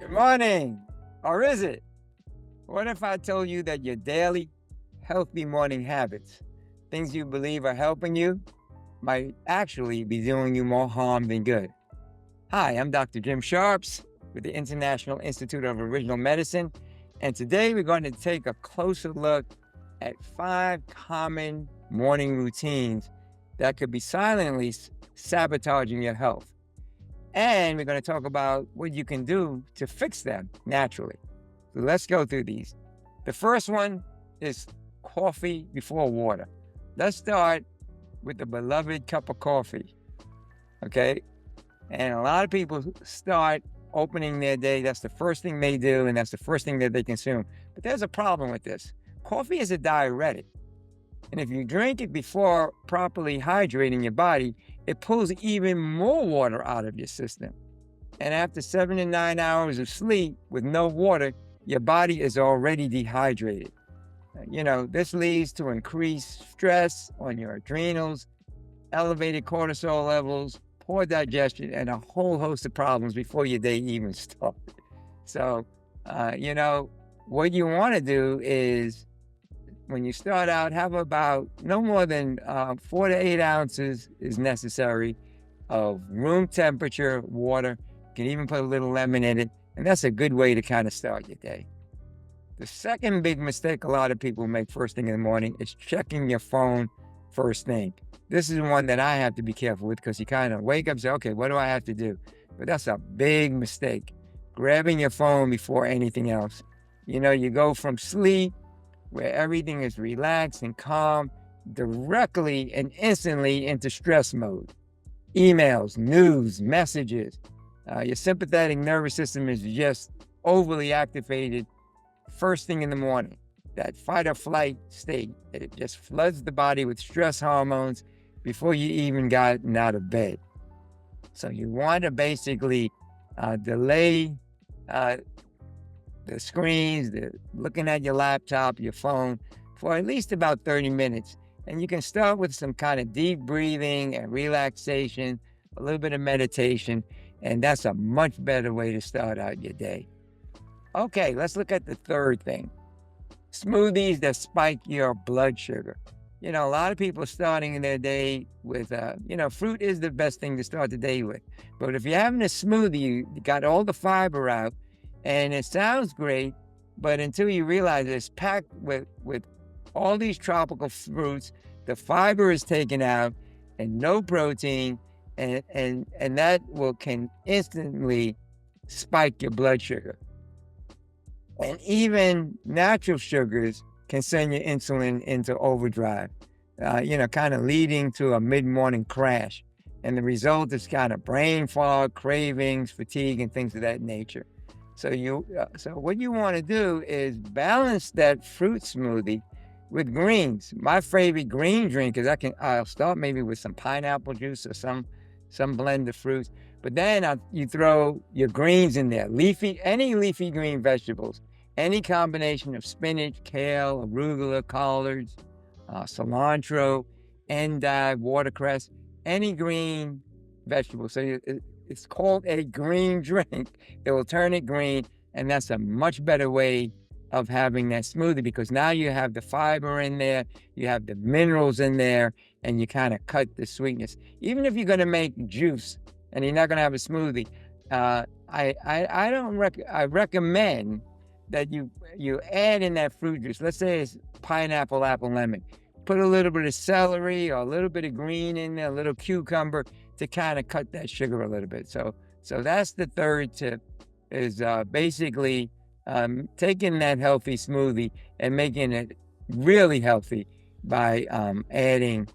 Good morning. Or is it? What if I told you that your daily healthy morning habits, things you believe are helping you, might actually be doing you more harm than good? Hi, I'm Dr. Jim Sharps with the International Institute of Original Medicine, and today we're going to take a closer look at 5 common morning routines that could be silently sabotaging your health. And we're going to talk about what you can do to fix them naturally. So let's go through these. The first one is coffee before water. Let's start with the beloved cup of coffee. Okay. And a lot of people start opening their day. That's the first thing they do, and that's the first thing that they consume. But there's a problem with this. Coffee is a diuretic. And if you drink it before properly hydrating your body, it pulls even more water out of your system. And after 7 to 9 hours of sleep with no water, your body is already dehydrated. This leads to increased stress on your adrenals, elevated cortisol levels, poor digestion, and a whole host of problems before your day even starts. So, what you want to do is, when you start out, have about no more than 4 to 8 ounces is necessary of room temperature water. You can even put a little lemon in it, and that's a good way to kind of start your day. The second big mistake a lot of people make first thing in the morning is checking your phone first thing. This is one that I have to be careful with, because you kind of wake up and say, okay, what do I have to do? But that's a big mistake. Grabbing your phone before anything else. You go from sleep, where everything is relaxed and calm, directly and instantly into stress mode. Emails, news, messages. Your sympathetic nervous system is just overly activated first thing in the morning. That fight or flight state, it just floods the body with stress hormones before you even gotten out of bed. So you want to basically delay the screens, looking at your laptop, your phone, for at least about 30 minutes. And you can start with some kind of deep breathing and relaxation, a little bit of meditation, and that's a much better way to start out your day. Okay, let's look at the third thing. Smoothies that spike your blood sugar. A lot of people are starting their day with, fruit is the best thing to start the day with. But if you're having a smoothie, you got all the fiber out, and it sounds great, but until you realize it's packed with all these tropical fruits, the fiber is taken out, and no protein, and that can instantly spike your blood sugar. And even natural sugars can send your insulin into overdrive, kind of leading to a mid-morning crash. And the result is kind of brain fog, cravings, fatigue, and things of that nature. So what you want to do is balance that fruit smoothie with greens. My favorite green drink is I'll start maybe with some pineapple juice or some blend of fruits, but then you throw your greens in there, any leafy green vegetables, any combination of spinach, kale, arugula, collards, cilantro, endive, watercress, any green vegetable. So it's called a green drink. It will turn it green, and that's a much better way of having that smoothie, because now you have the fiber in there, you have the minerals in there, and you kind of cut the sweetness. Even if you're going to make juice and you're not going to have a smoothie, I recommend that you add in that fruit juice. Let's say it's pineapple, apple, lemon. Put a little bit of celery or a little bit of green in there, a little cucumber, to kind of cut that sugar a little bit. So that's the third tip, is basically taking that healthy smoothie and making it really healthy by adding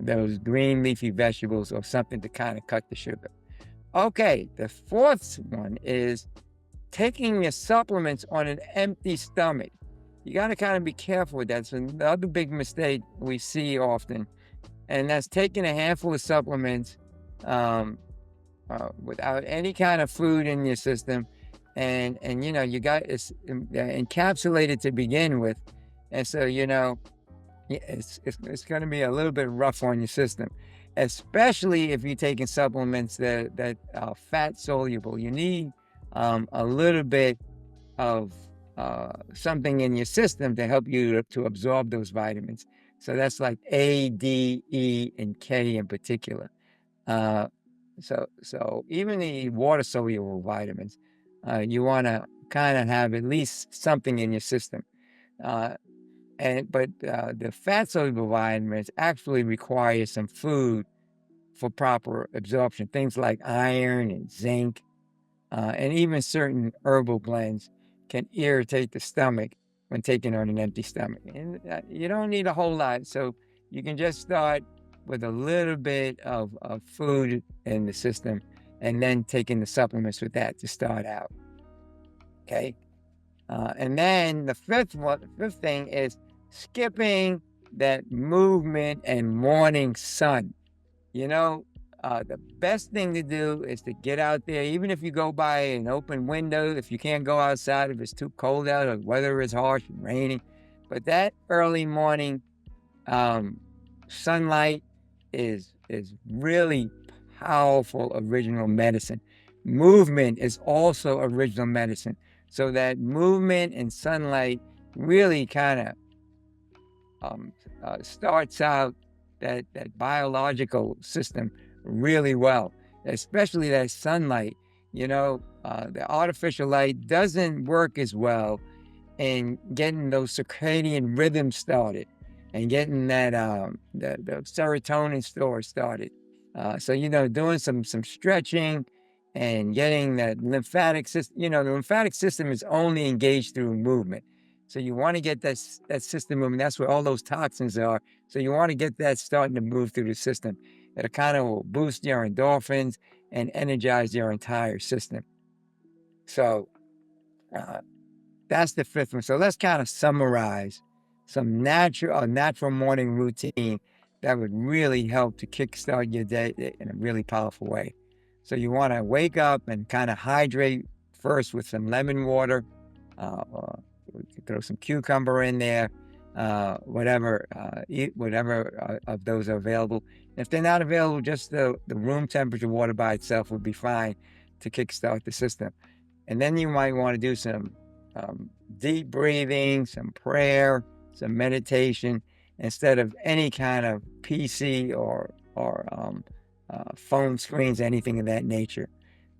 those green leafy vegetables or something to kind of cut the sugar. Okay, the fourth one is taking your supplements on an empty stomach. You got to kind of be careful with that. It's another big mistake we see often, and that's taking a handful of supplements without any kind of food in your system, and you got it's encapsulated to begin with, and so it's going to be a little bit rough on your system, especially if you're taking supplements that are fat soluble. You need a little bit of something in your system to help you to absorb those vitamins. So that's like A, D, E, and K in particular. Uh, so even the water soluble vitamins, you want to kind of have at least something in your system. Uh, but the fat soluble vitamins actually require some food for proper absorption. Things like iron and zinc, and even certain herbal blends can irritate the stomach when taken on an empty stomach. And you don't need a whole lot, so you can just start with a little bit of food in the system, and then taking the supplements with that to start out. Okay. And then the fifth thing is skipping that movement and morning sun. You know, the best thing to do is to get out there, even if you go by an open window, if you can't go outside, if it's too cold out or weather is harsh and raining. But that early morning sunlight is really powerful original medicine. Movement is also original medicine. So that movement and sunlight really kind of starts out that biological system really well, especially that sunlight. The artificial light doesn't work as well in getting those circadian rhythms started and getting that the serotonin store started. So doing some stretching and getting that lymphatic system. The lymphatic system is only engaged through movement. So you want to get that system moving. That's where all those toxins are. So you want to get that starting to move through the system. It kind of will boost your endorphins and energize your entire system. So that's the fifth one. So let's kind of summarize some natural morning routine that would really help to kickstart your day in a really powerful way. So you want to wake up and kind of hydrate first with some lemon water, or we could throw some cucumber in there, whatever of those are available. If they're not available, just the room temperature water by itself would be fine to kickstart the system. And then you might want to do some deep breathing, some prayer, some meditation, instead of any kind of PC or phone screens, anything of that nature.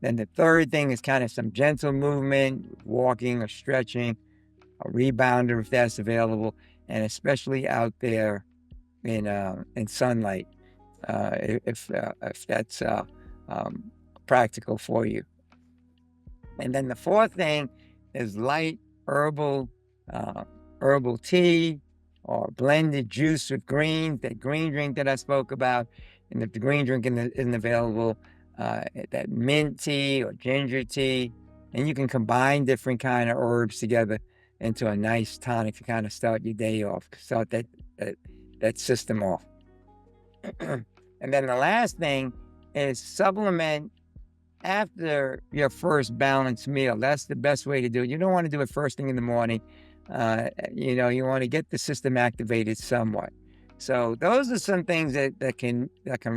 Then the third thing is kind of some gentle movement, walking or stretching, a rebounder if that's available, and especially out there in sunlight, if that's practical for you. And then the fourth thing is light herbal tea or blended juice with greens, that green drink that I spoke about. And if the green drink isn't available, that mint tea or ginger tea. And you can combine different kind of herbs together into a nice tonic to kind of start your day off, start that system off. And then the last thing is supplement after your first balanced meal. That's the best way to do it. You don't want to do it first thing in the morning. You want to get the system activated somewhat. So those are some things that can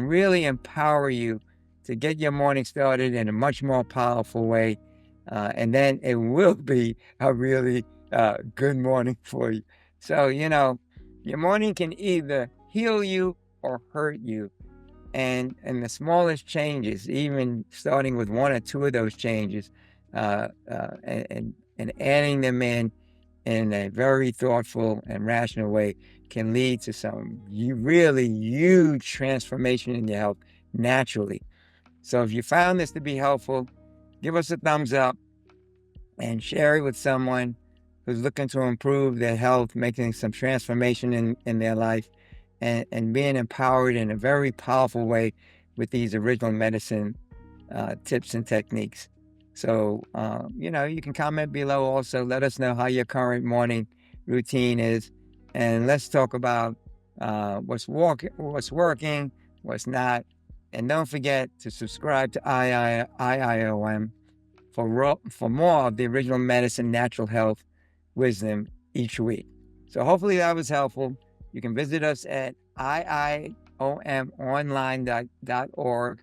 really empower you to get your morning started in a much more powerful way. And then it will be a really good morning for you. So, your morning can either heal you or hurt you. And the smallest changes, even starting with one or two of those changes, and adding them in a very thoughtful and rational way, can lead to some really huge transformation in your health naturally. So if you found this to be helpful, give us a thumbs up and share it with someone who's looking to improve their health, making some transformation in their life, and being empowered in a very powerful way with these original medicine tips and techniques. So, you can comment below also. Let us know how your current morning routine is. And let's talk about what's working, what's not. And don't forget to subscribe to IIOM for more of the original medicine, natural health, wisdom each week. So hopefully that was helpful. You can visit us at iiomonline.org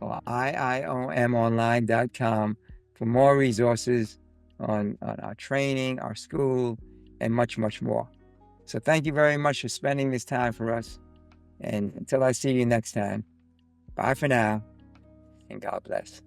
or iiomonline.com for more resources on our training, our school, and much, much more. So thank you very much for spending this time for us. And until I see you next time, bye for now, and God bless.